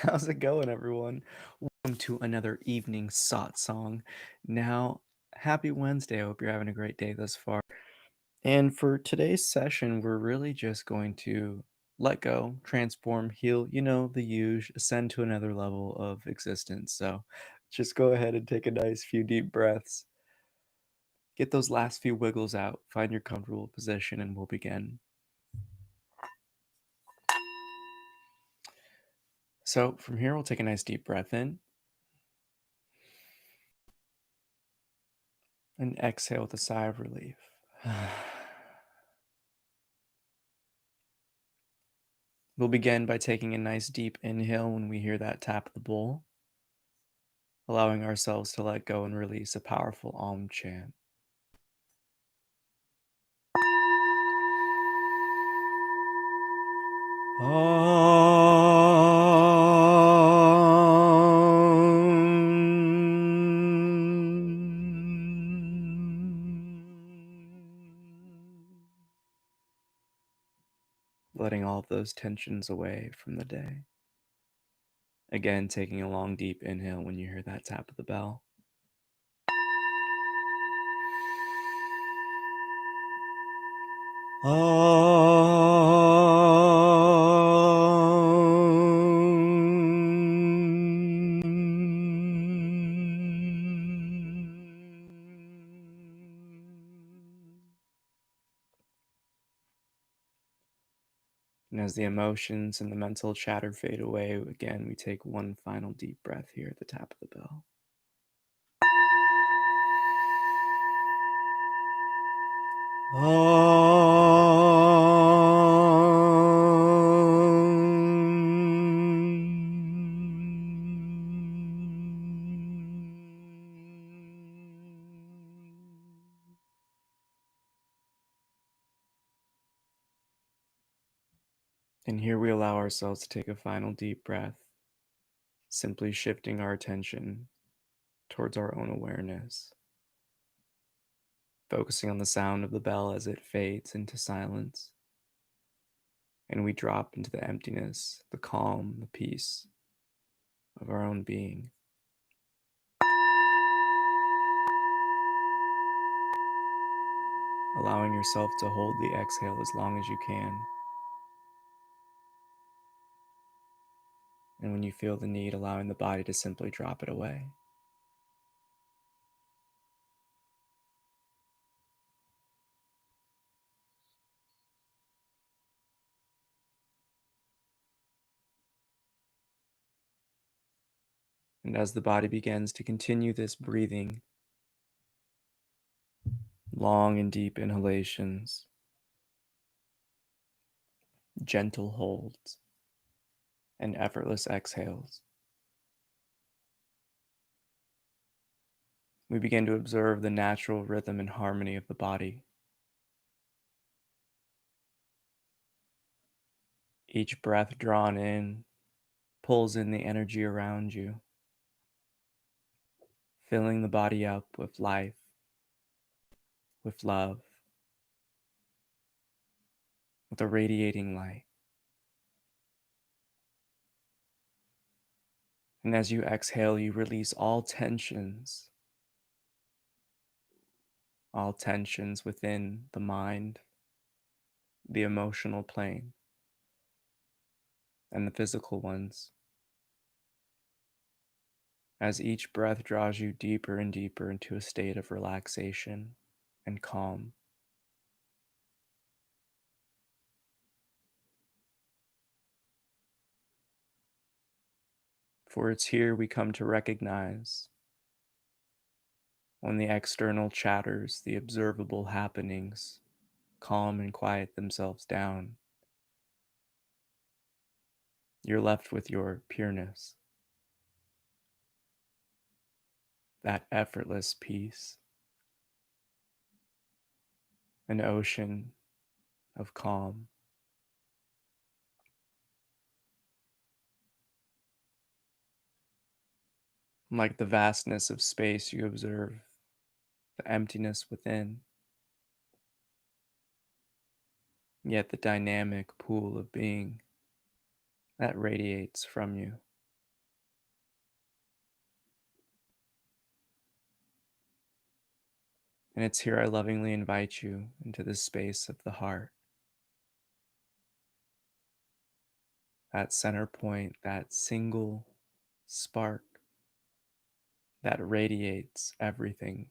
How's it going, everyone? Welcome to another evening Satsang. Now, happy Wednesday. I hope you're having a great day thus far. And for today's session, we're really just going to let go, transform, heal, the huge, ascend to another level of existence. So just go ahead and take a nice few deep breaths. Get those last few wiggles out, find your comfortable position, and we'll begin. So from here, we'll take a nice deep breath in and exhale with a sigh of relief. We'll begin by taking a nice deep inhale when we hear that tap of the bowl, allowing ourselves to let go and release a powerful Om chant. Letting all of those tensions away from the day. Again, taking a long deep inhale when you hear that tap of the bell. And as the emotions and the mental chatter fade away, again, we take one final deep breath here at the tap of the bell. And here we allow ourselves to take a final deep breath, simply shifting our attention towards our own awareness, focusing on the sound of the bell as it fades into silence, and we drop into the emptiness, the calm, the peace of our own being. Allowing yourself to hold the exhale as long as you can. And when you feel the need, allowing the body to simply drop it away. And as the body begins to continue this breathing, long and deep inhalations, gentle holds, and effortless exhales, we begin to observe the natural rhythm and harmony of the body. Each breath drawn in pulls in the energy around you, filling the body up with life, with love, with a radiating light. And as you exhale, you release all tensions within the mind, the emotional plane, and the physical ones. As each breath draws you deeper and deeper into a state of relaxation and calm. For it's here we come to recognize when the external chatters, the observable happenings, calm and quiet themselves down. You're left with your pureness, that effortless peace, an ocean of calm. Like the vastness of space, you observe the emptiness within, yet the dynamic pool of being that radiates from you. And it's here I lovingly invite you into this space of the heart, that center point, that single spark that radiates everything,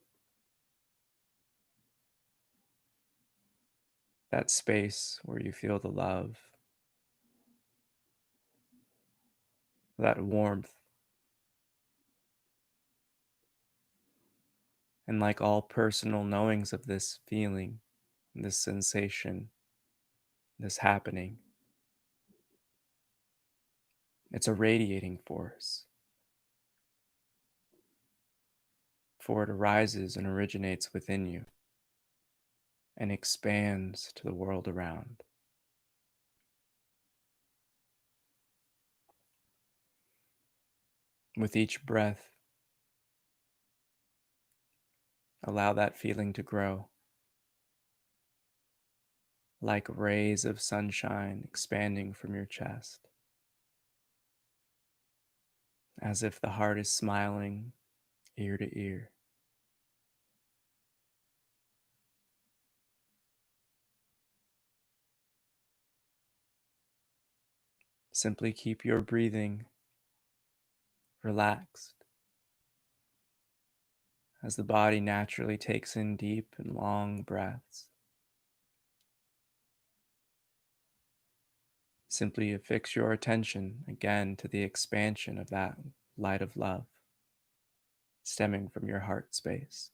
that space where you feel the love, that warmth. And like all personal knowings of this feeling, this sensation, this happening, it's a radiating force, for it arises and originates within you and expands to the world around. With each breath, allow that feeling to grow, like rays of sunshine expanding from your chest, as if the heart is smiling ear to ear. Simply keep your breathing relaxed as the body naturally takes in deep and long breaths. Simply affix your attention again to the expansion of that light of love stemming from your heart space.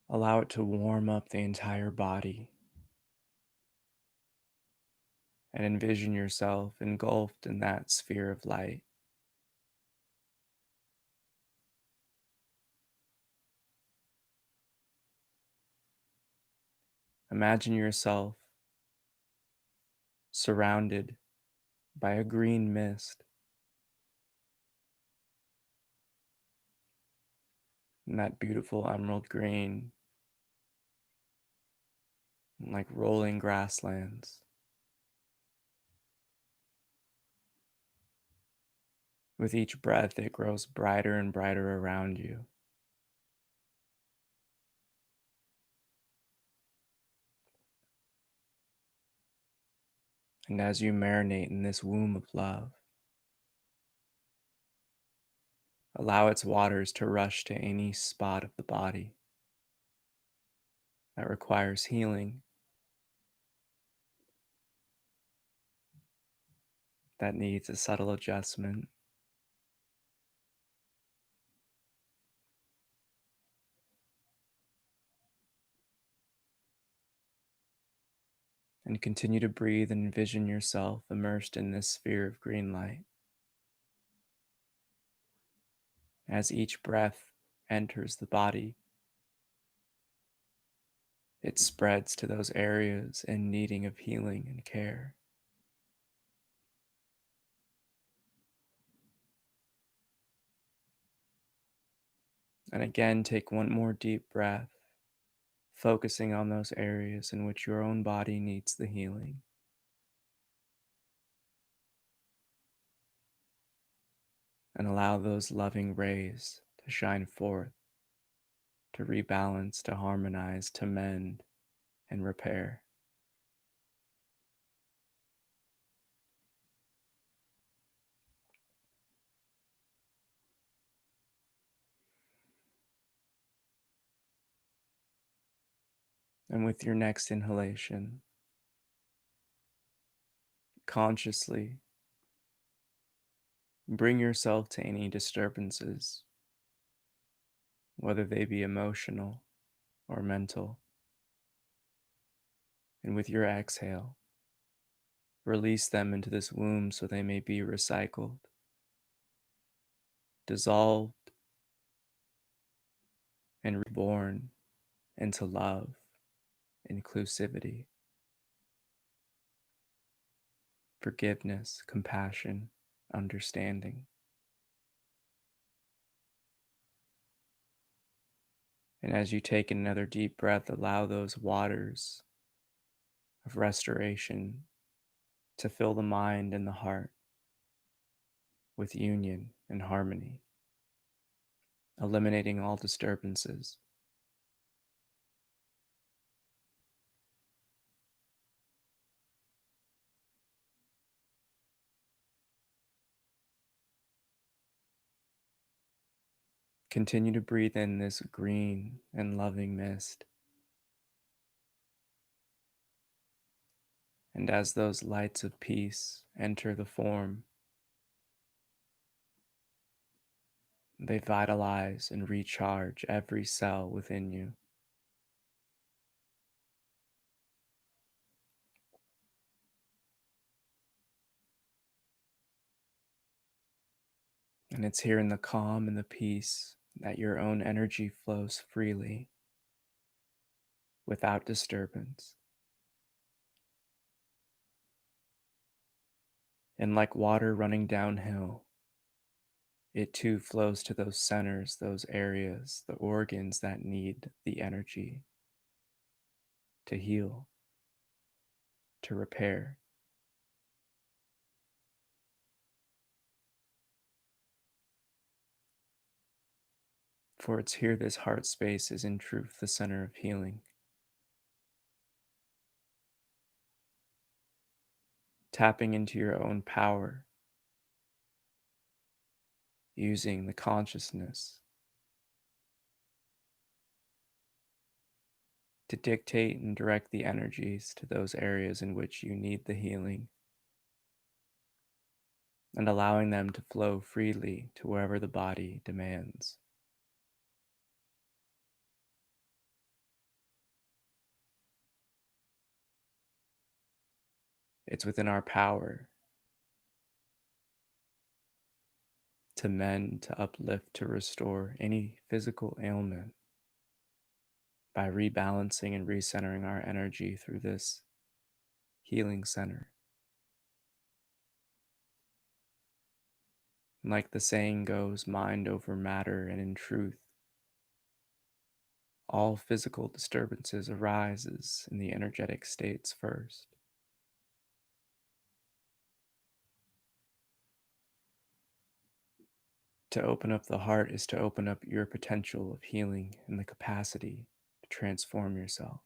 Allow it to warm up the entire body and envision yourself engulfed in that sphere of light. Imagine yourself surrounded by a green mist, and that beautiful emerald green, like rolling grasslands. With each breath, it grows brighter and brighter around you. And as you marinate in this womb of love, allow its waters to rush to any spot of the body that requires healing, that needs a subtle adjustment. And continue to breathe and envision yourself immersed in this sphere of green light. As each breath enters the body, it spreads to those areas in needing of healing and care. And again, take one more deep breath, focusing on those areas in which your own body needs the healing. And allow those loving rays to shine forth, to rebalance, to harmonize, to mend, and repair. And with your next inhalation, consciously bring yourself to any disturbances, whether they be emotional or mental. And with your exhale, release them into this womb so they may be recycled, dissolved, and reborn into love, inclusivity, forgiveness, compassion, understanding. And as you take another deep breath, allow those waters of restoration to fill the mind and the heart. with union and harmony, eliminating all disturbances. Continue to breathe in this green and loving mist. And as those lights of peace enter the form, they vitalize and recharge every cell within you. And it's here in the calm and the peace that your own energy flows freely, without disturbance. And like water running downhill, it too flows to those centers, those areas, the organs that need the energy to heal, to repair. For it's here this heart space is in truth the center of healing. Tapping into your own power, using the consciousness to dictate and direct the energies to those areas in which you need the healing, and allowing them to flow freely to wherever the body demands. It's within our power to mend, to uplift, to restore any physical ailment by rebalancing and recentering our energy through this healing center. Like the saying goes, mind over matter, and in truth, all physical disturbances arises in the energetic states first. To open up the heart is to open up your potential of healing and the capacity to transform yourself.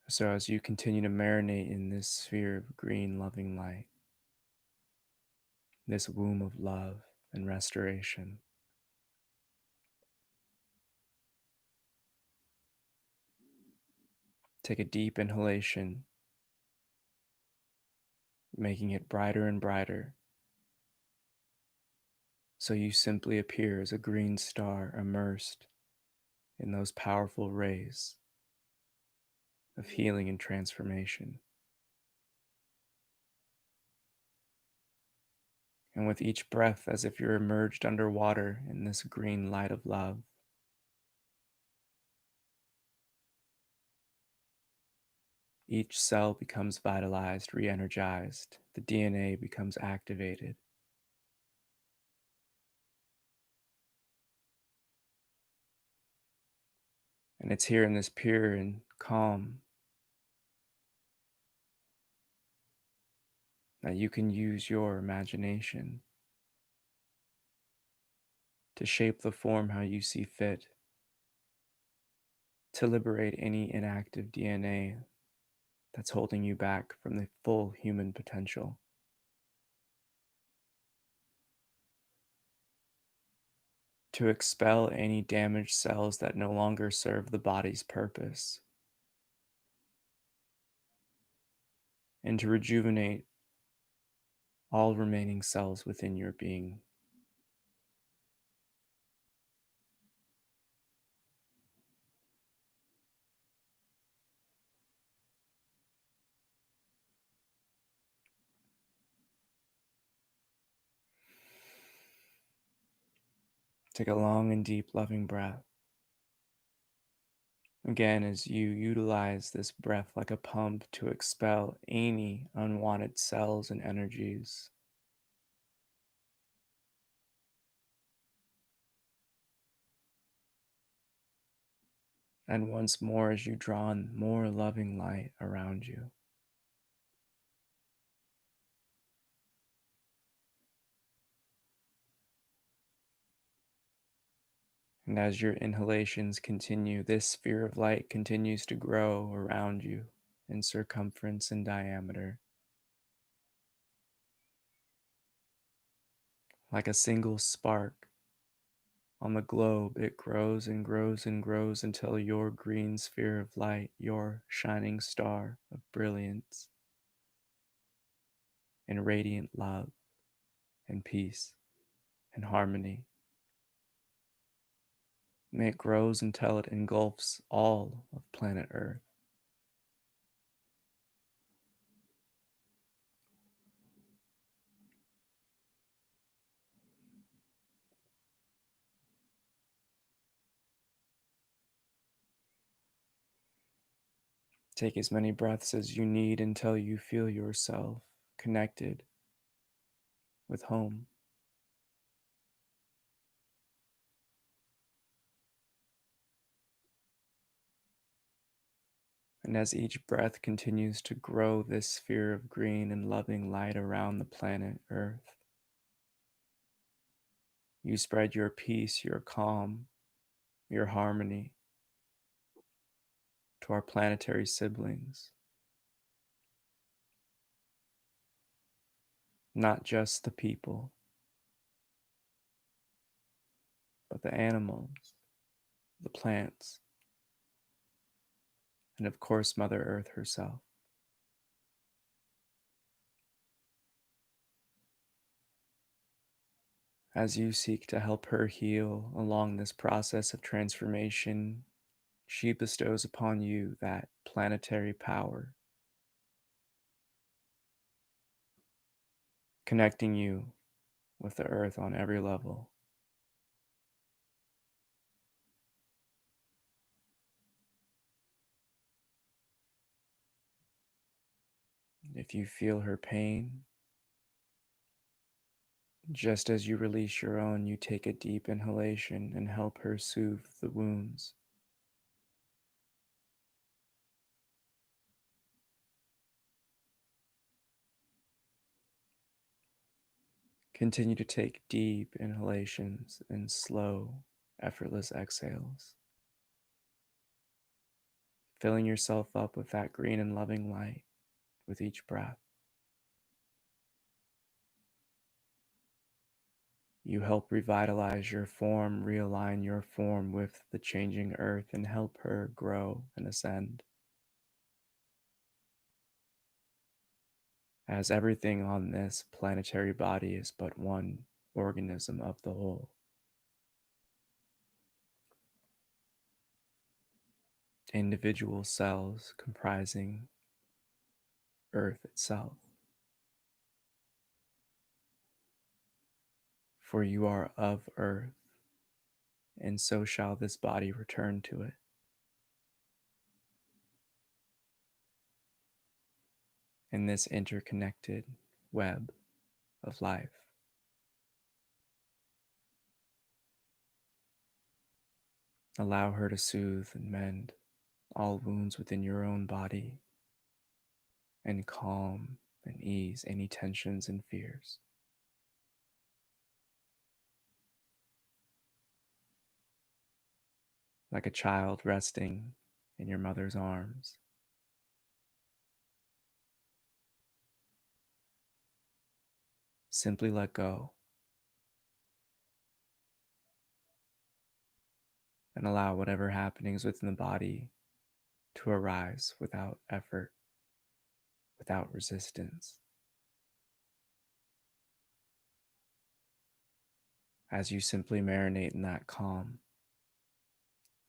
So as you continue to marinate in this sphere of green loving light, this womb of love and restoration, take a deep inhalation, making it brighter and brighter, so you simply appear as a green star immersed in those powerful rays of healing and transformation. And with each breath, as if you're immersed underwater in this green light of love, each cell becomes vitalized, re energized, the DNA becomes activated. And it's here in this pure and calm that you can use your imagination to shape the form how you see fit, to liberate any inactive DNA that's holding you back from the full human potential. To expel any damaged cells that no longer serve the body's purpose, and to rejuvenate all remaining cells within your being. Take a long and deep loving breath. Again, as you utilize this breath like a pump to expel any unwanted cells and energies. And once more, as you draw in more loving light around you. And as your inhalations continue, this sphere of light continues to grow around you in circumference and diameter. Like a single spark on the globe, it grows and grows and grows until your green sphere of light, your shining star of brilliance and radiant love and peace and harmony. May it grows until it engulfs all of planet Earth. Take as many breaths as you need until you feel yourself connected with home. And as each breath continues to grow this sphere of green and loving light around the planet Earth, you spread your peace, your calm, your harmony to our planetary siblings. Not just the people, but the animals, the plants, and of course, Mother Earth herself. As you seek to help her heal along this process of transformation, she bestows upon you that planetary power, connecting you with the earth on every level. If you feel her pain, just as you release your own, you take a deep inhalation and help her soothe the wounds. Continue to take deep inhalations and slow, effortless exhales, filling yourself up with that green and loving light with each breath. You help revitalize your form, realign your form with the changing earth, and help her grow and ascend. As everything on this planetary body is but one organism of the whole. Individual cells comprising Earth itself. For you are of Earth, and so shall this body return to it. In this interconnected web of life. Allow her to soothe and mend all wounds within your own body and calm and ease any tensions and fears. Like a child resting in your mother's arms. Simply let go and allow whatever happenings within the body to arise without effort, without resistance. As you simply marinate in that calm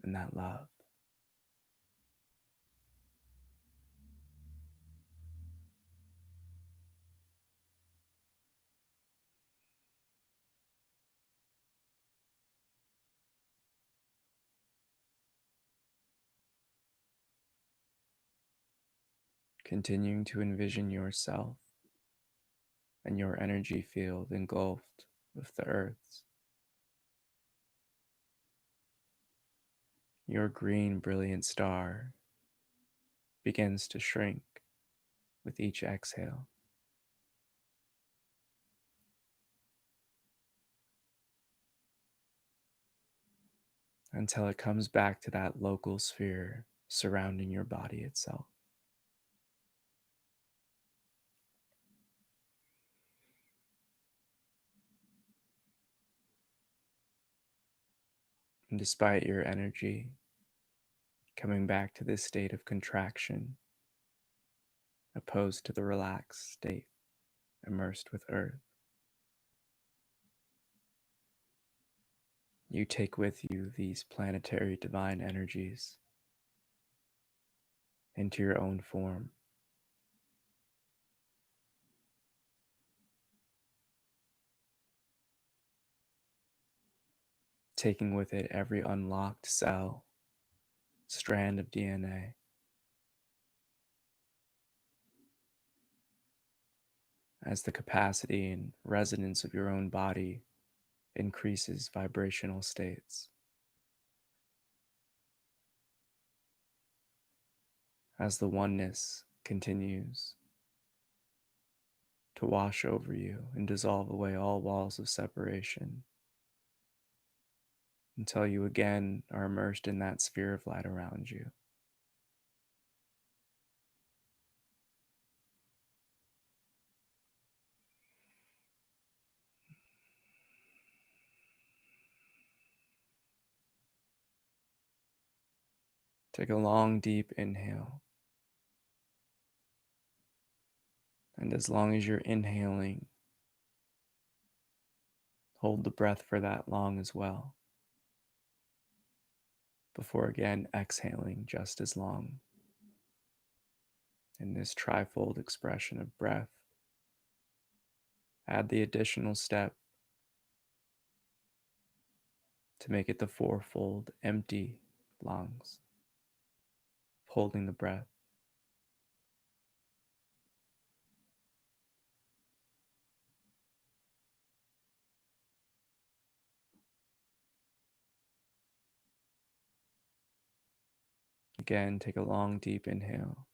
and that love. Continuing to envision yourself and your energy field engulfed with the earth's. Your green brilliant star begins to shrink with each exhale. until it comes back to that local sphere surrounding your body itself. And despite your energy coming back to this state of contraction, opposed to the relaxed state immersed with earth, you take with you these planetary divine energies into your own form, taking with it every unlocked cell, strand of DNA, as the capacity and resonance of your own body increases vibrational states, as the oneness continues to wash over you and dissolve away all walls of separation until you again are immersed in that sphere of light around you. Take a long, deep inhale. And as long as you're inhaling, hold the breath for that long as well, before again exhaling just as long. In this trifold expression of breath, add the additional step to make it the fourfold empty lungs, holding the breath. Again, take a long, deep inhale,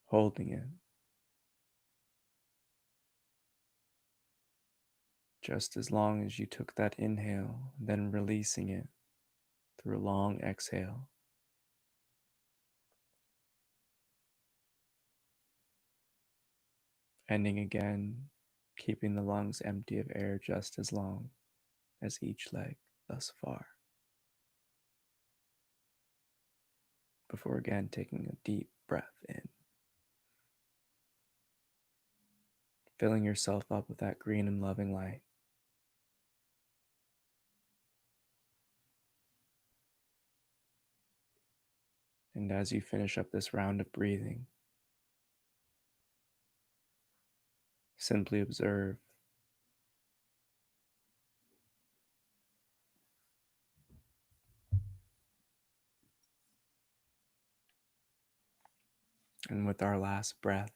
holding it just as long as you took that inhale, then releasing it through a long exhale. Ending again, keeping the lungs empty of air just as long as each leg thus far. Before again taking a deep breath in, filling yourself up with that green and loving light. And as you finish up this round of breathing, simply observe and with our last breath,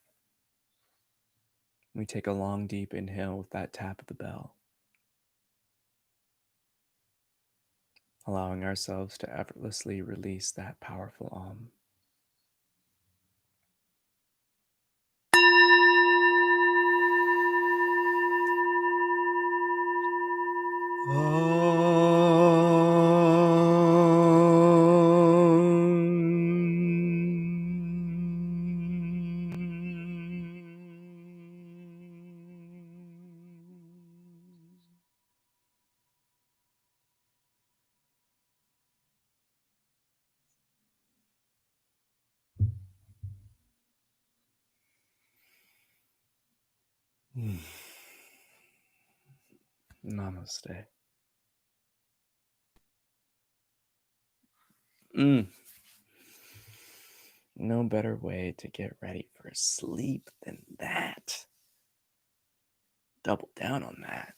we take a long, deep inhale with that tap of the bell, allowing ourselves to effortlessly release that powerful Namaste. No better way to get ready for sleep than that. Double down on that.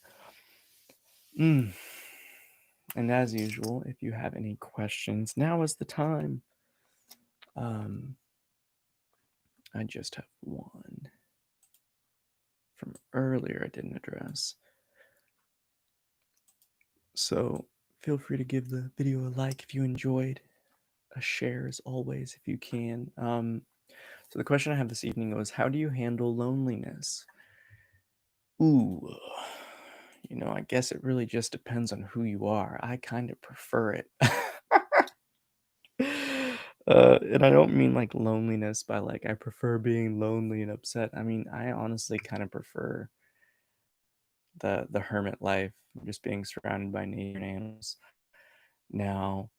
And as usual, if you have any questions, now is the time. I just have one from earlier I didn't address. So feel free to give the video a like if you enjoyed, a share as always if you can. So the question I have this evening was, how do you handle loneliness? Ooh, I guess it really just depends on who you are. I kind of prefer it. And I don't mean like loneliness by like I prefer being lonely and upset. I mean, I honestly kind of prefer the hermit life, just being surrounded by nature and animals. Now,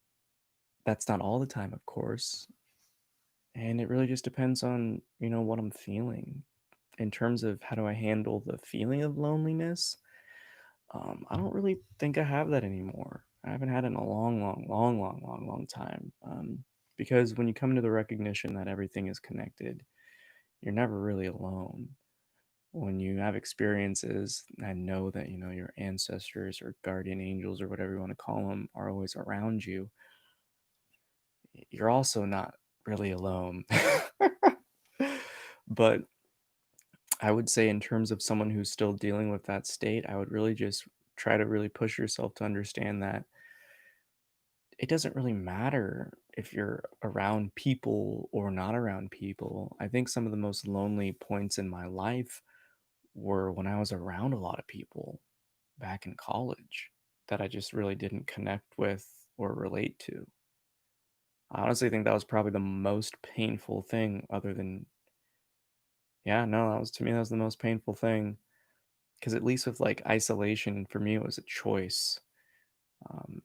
that's not all the time, of course, and it really just depends on, what I'm feeling. In terms of how do I handle the feeling of loneliness, I don't really think I have that anymore. I haven't had it in a long, long, long, long, long, long time. Because when you come to the recognition that everything is connected, you're never really alone. When you have experiences and know that, your ancestors or guardian angels or whatever you want to call them are always around you, you're also not really alone. But I would say, in terms of someone who's still dealing with that state, I would really just try to really push yourself to understand that it doesn't really matter if you're around people or not around people. I think some of the most lonely points in my life were when I was around a lot of people back in college that I just really didn't connect with or relate to. I honestly think that was probably the most painful thing, other than, yeah, no, that was, to me, that was the most painful thing. Because at least with like isolation, for me, it was a choice.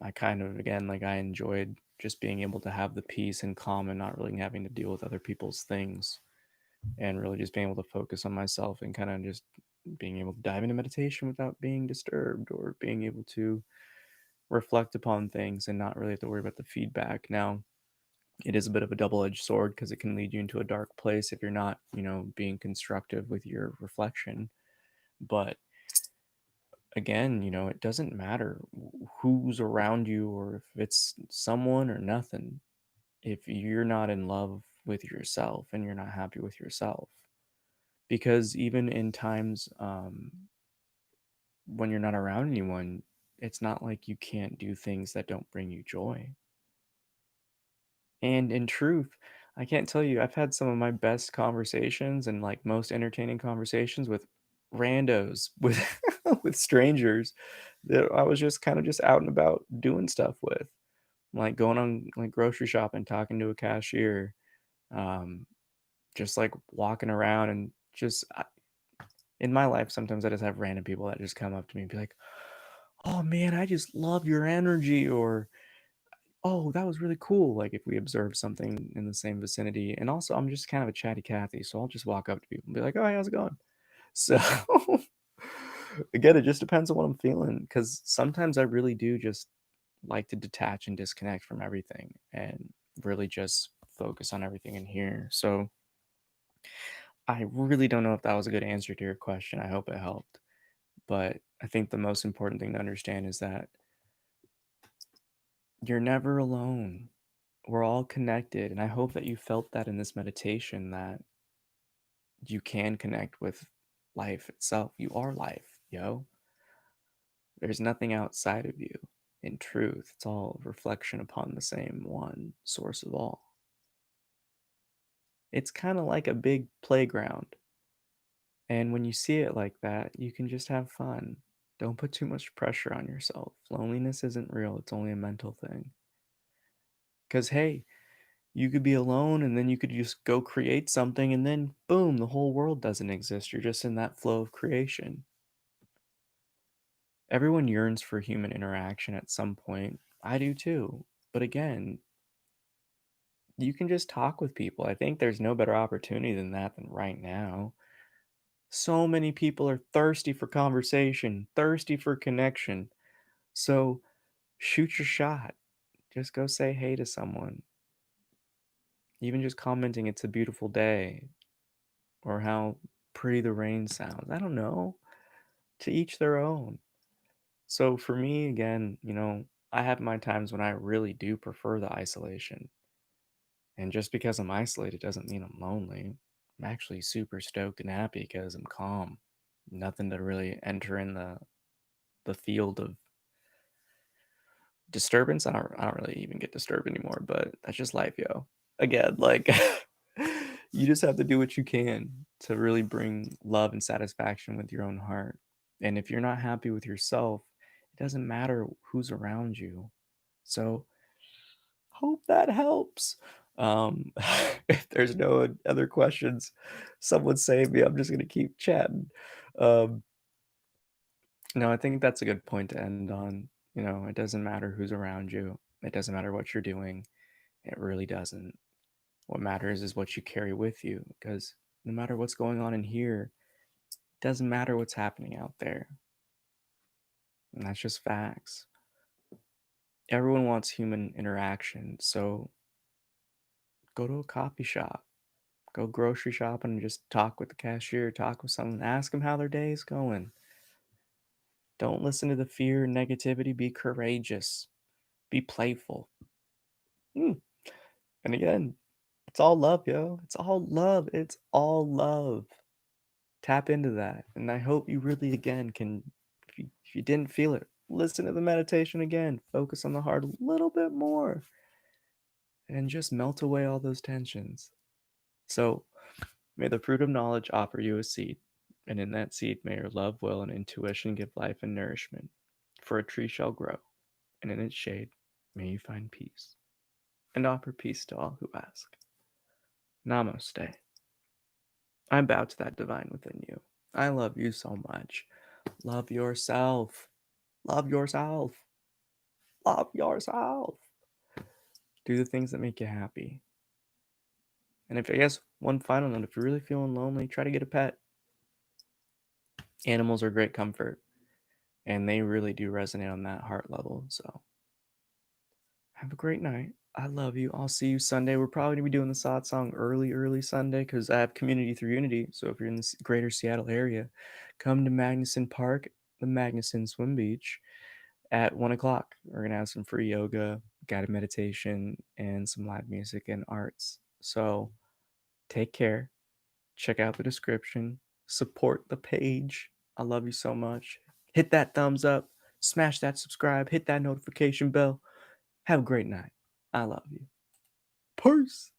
I kind of, again, like I enjoyed just being able to have the peace and calm and not really having to deal with other people's things, and really just being able to focus on myself and kind of just being able to dive into meditation without being disturbed, or being able to reflect upon things and not really have to worry about the feedback. Now, it is a bit of a double-edged sword because it can lead you into a dark place if you're not, being constructive with your reflection. But again, it doesn't matter who's around you or if it's someone or nothing. If you're not in love with yourself and you're not happy with yourself, because even in times when you're not around anyone, it's not like you can't do things that don't bring you joy. And in truth, I can't tell you, I've had some of my best conversations and like most entertaining conversations with randos, with with strangers that I was just kind of just out and about doing stuff with, like going on like grocery shopping, talking to a cashier, um, just like walking around and just in my life, sometimes I just have random people that just come up to me and be like, "Oh man, I just love your energy," or "Oh, that was really cool." Like if we observe something in the same vicinity, and also I'm just kind of a chatty Cathy, so I'll just walk up to people and be like, "Oh, hey, how's it going?" So again, it just depends on what I'm feeling, because sometimes I really do just like to detach and disconnect from everything and really just focus on everything in here. So I really don't know if that was a good answer to your question. I hope it helped. But I think the most important thing to understand is that you're never alone. We're all connected. And I hope that you felt that in this meditation, that you can connect with life itself. You are life, yo. There's nothing outside of you. In truth, it's all reflection upon the same one source of all. It's kind of like a big playground. And when you see it like that, you can just have fun. Don't put too much pressure on yourself. Loneliness isn't real, it's only a mental thing. Because, hey, you could be alone and then you could just go create something, and then boom, the whole world doesn't exist. You're just in that flow of creation. Everyone yearns for human interaction at some point. I do too. But again, you can just talk with people. I think there's no better opportunity than that than right now. So many people are thirsty for conversation, thirsty for connection. So shoot your shot. Just go say hey to someone. Even just commenting it's a beautiful day, or how pretty the rain sounds. I don't know. To each their own. So for me, again, I have my times when I really do prefer the isolation. And just because I'm isolated doesn't mean I'm lonely. I'm actually super stoked and happy because I'm calm. Nothing to really enter in the field of disturbance. I don't really even get disturbed anymore, but that's just life, yo. Again, like you just have to do what you can to really bring love and satisfaction with your own heart. And if you're not happy with yourself, it doesn't matter who's around you. So hope that helps. Um, if there's no other questions, someone save me. I'm just gonna keep chatting. Um, no, I think that's a good point to end on. It doesn't matter who's around you. It doesn't matter what you're doing. It really doesn't. What matters is what you carry with you, because no matter what's going on in here, it doesn't matter what's happening out there. And that's just facts. Everyone wants human interaction, so go to a coffee shop, go grocery shopping and just talk with the cashier, talk with someone, ask them how their day is going. Don't listen to the fear and negativity. Be courageous, be playful. Mm. And again, it's all love, yo. It's all love. It's all love. Tap into that. And I hope you really, again, can, if you didn't feel it, listen to the meditation again. Focus on the heart a little bit more and just melt away all those tensions. So, may the fruit of knowledge offer you a seed, and in that seed may your love, will, and intuition give life and nourishment. For a tree shall grow, and in its shade may you find peace, and offer peace to all who ask. Namaste. I bow to that divine within you. I love you so much. Love yourself. Love yourself. Love yourself. Do the things that make you happy. And if I guess one final note, if you're really feeling lonely, try to get a pet. Animals are great comfort, and they really do resonate on that heart level. So have a great night. I love you. I'll see you Sunday. We're probably gonna be doing the Satsang early Sunday because I have community through Unity. So if you're in the greater Seattle area, come to Magnuson Park, the Magnuson Swim Beach, at 1 o'clock. We're gonna have some free yoga, guided meditation, and some live music and arts. So take care. Check out the description. Support the page. I love you so much. Hit that thumbs up. Smash that subscribe. Hit that notification bell. Have a great night. I love you. Peace.